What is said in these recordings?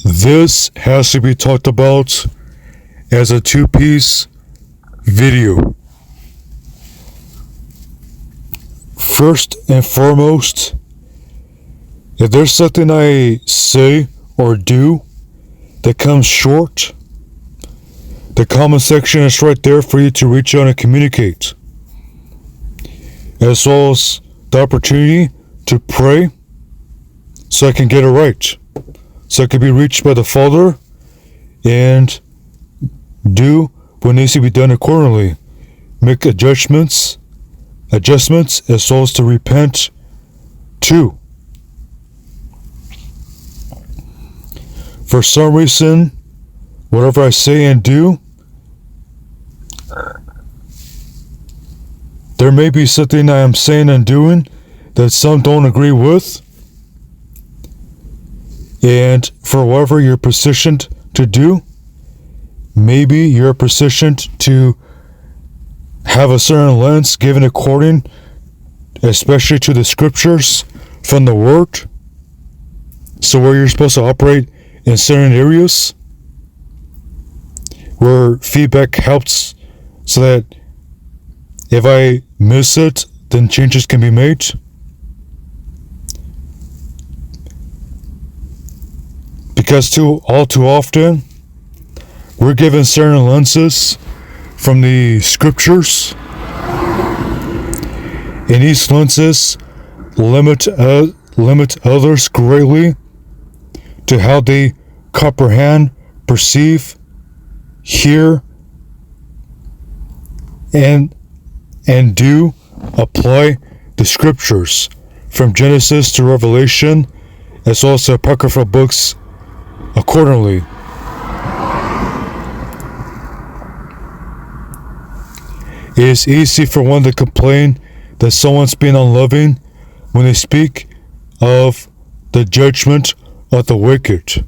This has to be talked about as a two-piece video. First and foremost, if there's something I say or do that comes short, the comment section is right there for you to reach out and communicate, as well as the opportunity to pray so I can get it right, so I can be reached by the Father and do what needs to be done accordingly, make adjustments as well as to repent too. For some reason, whatever I say and do, there may be something I am saying and doing that some don't agree with. And for whatever you're positioned to do, maybe you're positioned to have a certain lens given according, especially to the scriptures from the Word. So where you're supposed to operate in certain areas, where feedback helps so that if I miss it, then changes can be made. Because all too often, we're given certain lenses from the scriptures, and these lenses limit others greatly to how they comprehend, perceive, hear, and do apply the scriptures from Genesis to Revelation, as well as the apocryphal books accordingly. It is easy for one to complain that someone's being unloving when they speak of the judgment of the wicked.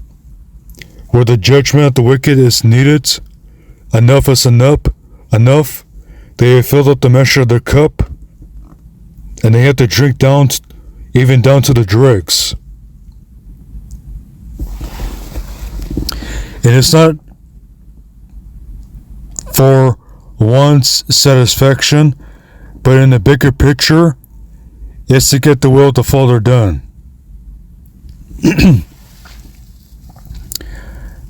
Where the judgment of the wicked is needed, enough is enough. They have filled up the measure of their cup, and they have to drink down, even down to the dregs. And it's not for one's satisfaction, but in the bigger picture, it's to get the will of the Father done.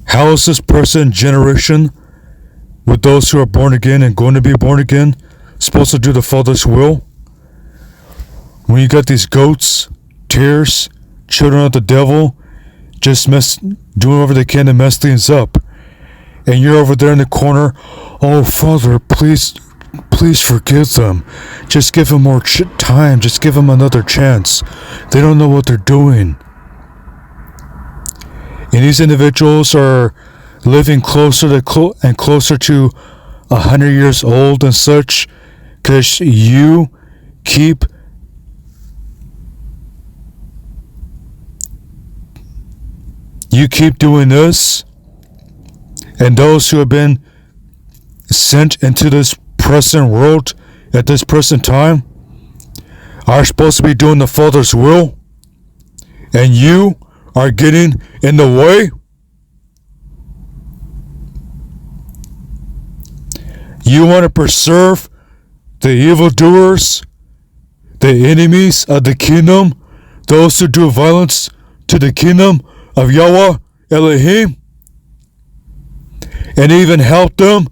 How is this present generation, with those who are born again and going to be born again, supposed to do the Father's will? When you got these goats, tares, children of the devil, just doing whatever they can to mess things up, and you're over there in the corner, oh Father, please forgive them. Just give them more time. Just give them another chance. They don't know what they're doing. And these individuals are living closer to 100 years old and such, because you keep doing this, and those who have been sent into this present world at this present time are supposed to be doing the Father's will, and you are getting in the way. You want to preserve the evildoers, the enemies of the kingdom, those who do violence to the kingdom of Yahweh Elohim, and even help them,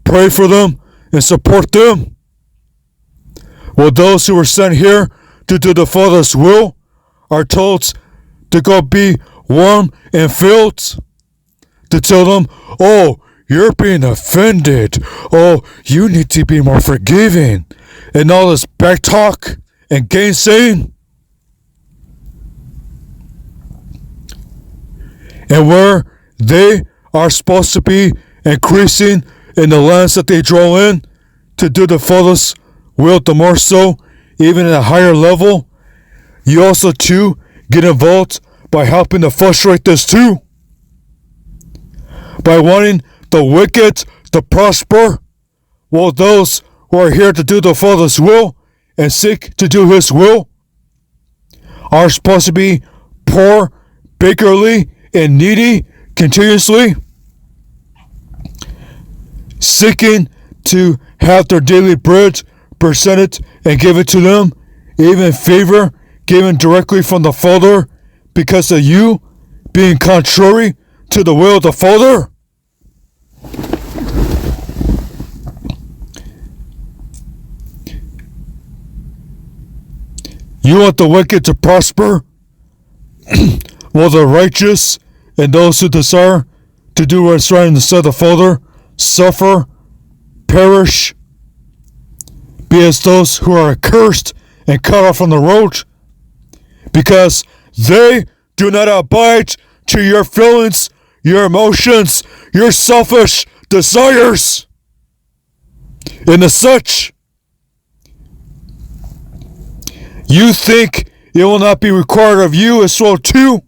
pray for them, and support them. Well, those who were sent here to do the Father's will are told to go be warm and filled, to tell them, oh, you're being offended, oh, you need to be more forgiving, and all this back talk and gainsaying. And where they are supposed to be increasing in the lands that they draw in to do the Father's will, the more so, even at a higher level, you also too get involved by helping to frustrate this too. By wanting the wicked to prosper, while those who are here to do the Father's will and seek to do His will are supposed to be poor, beggarly, and needy, continuously seeking to have their daily bread presented and given to them, even favor given directly from the Father, because of you being contrary to the will of the Father? You want the wicked to prosper, while the righteous and those who desire to do what is right in the sight of the Father suffer, perish, be as those who are accursed and cut off from the road, because they do not abide to your feelings, your emotions, your selfish desires. And as such, you think it will not be required of you as well too,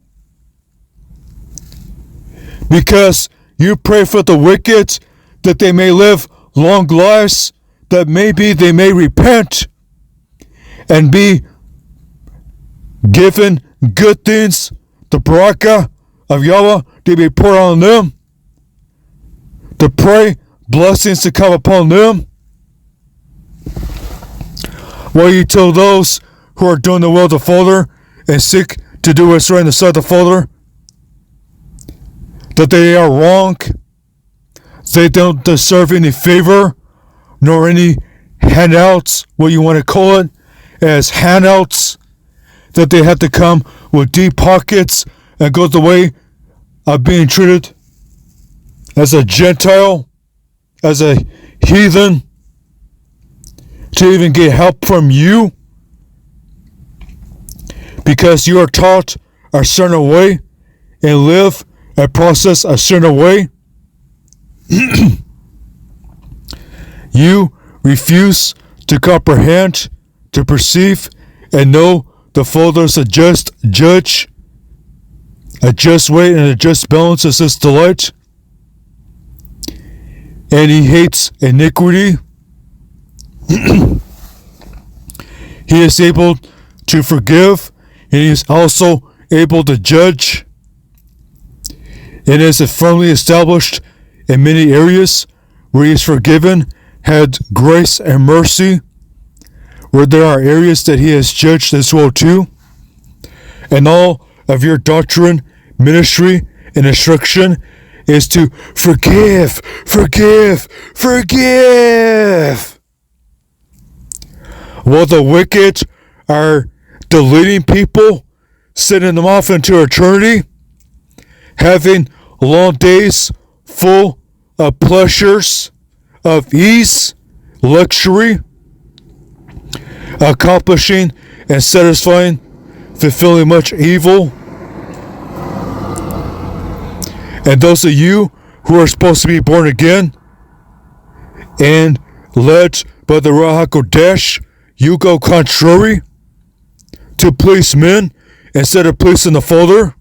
because you pray for the wicked that they may live long lives, that maybe they may repent and be given good things, the barakah of Yahweh to be poured on them, to pray blessings to come upon them. While you tell those who are doing the will of the Father and seek to do what's right in the sight of the Father that they are wrong, they don't deserve any favor nor any handouts, what you want to call it, as handouts, that they have to come with deep pockets and go the way of being treated as a Gentile, as a heathen, to even get help from you, because you are taught a certain way and live a process a certain way. You refuse to comprehend, to perceive, and know the Father is a just judge, a just weight and a just balance is his delight, and he hates iniquity. He is able to forgive, and he is also able to judge, and is firmly established in many areas where he is forgiven, had grace and mercy, where there are areas that he has judged as well too. And all of your doctrine, ministry, and instruction is to forgive, forgive, forgive. While the wicked are deleting people, sending them off into eternity, having long days full of pleasures, of ease, luxury, accomplishing and satisfying, fulfilling much evil. And those of you who are supposed to be born again and led by the Ruach HaKodesh, you go contrary to please men instead of pleasing the Father.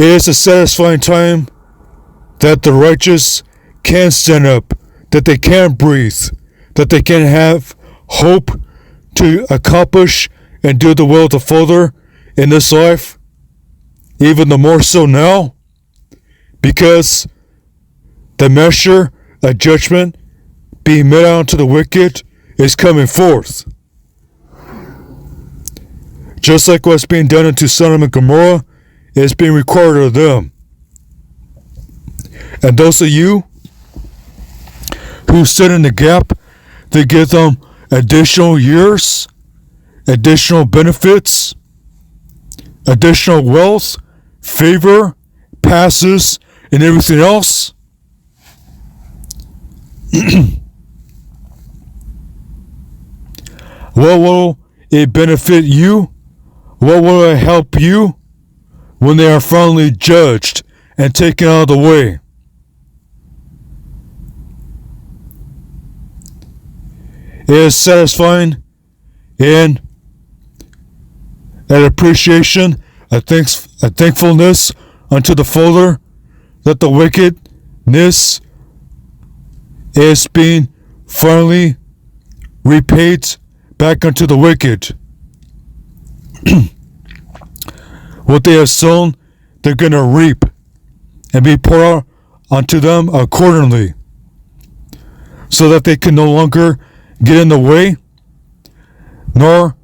It is a satisfying time that the righteous can stand up, that they can breathe, that they can have hope to accomplish and do the will of the Father in this life, even the more so now, because the measure of judgment being met out to the wicked is coming forth. Just like what's being done unto Sodom and Gomorrah is being required of them. And those of you who stood in the gap, they give them additional years, additional benefits, additional wealth, favor, passes, and everything else. What will it benefit you? What will it help you when they are finally judged and taken out of the way? It is satisfying and an appreciation, a thankfulness unto the Father that the wickedness is being finally repaid back unto the wicked. What they have sown, they're going to reap, and be poured out unto them accordingly, so that they can no longer get in the way, nor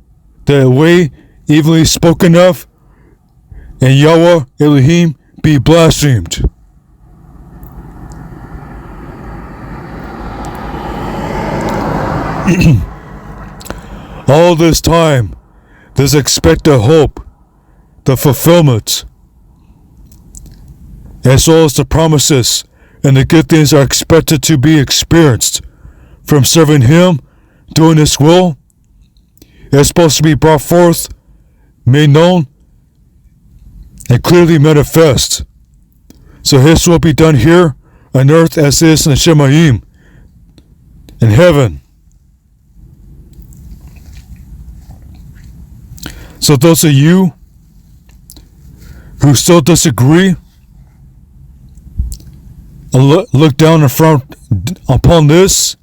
the way evilly spoken of, and Yahweh Elohim be blasphemed. All this time, there's expected hope, the fulfillment, as well as the promises and the good things are expected to be experienced from serving Him, doing His will. It's supposed to be brought forth, made known, and clearly manifest. So His will be done here on earth as it is in the Shemayim, in heaven. So those of you who still disagree, look down in front upon this.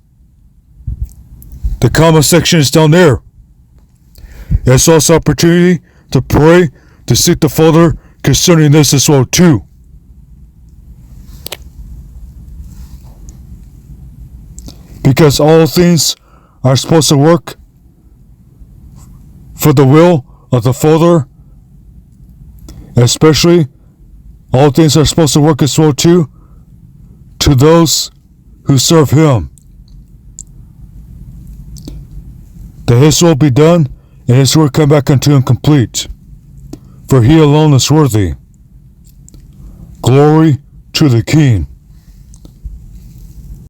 The comment section is down there. It's also opportunity to pray, to seek the Father concerning this as well too. Because all things are supposed to work for the will of the Father, especially all things are supposed to work as well too to those who serve Him. That His will be done and His word come back unto Him complete. For He alone is worthy. Glory to the King.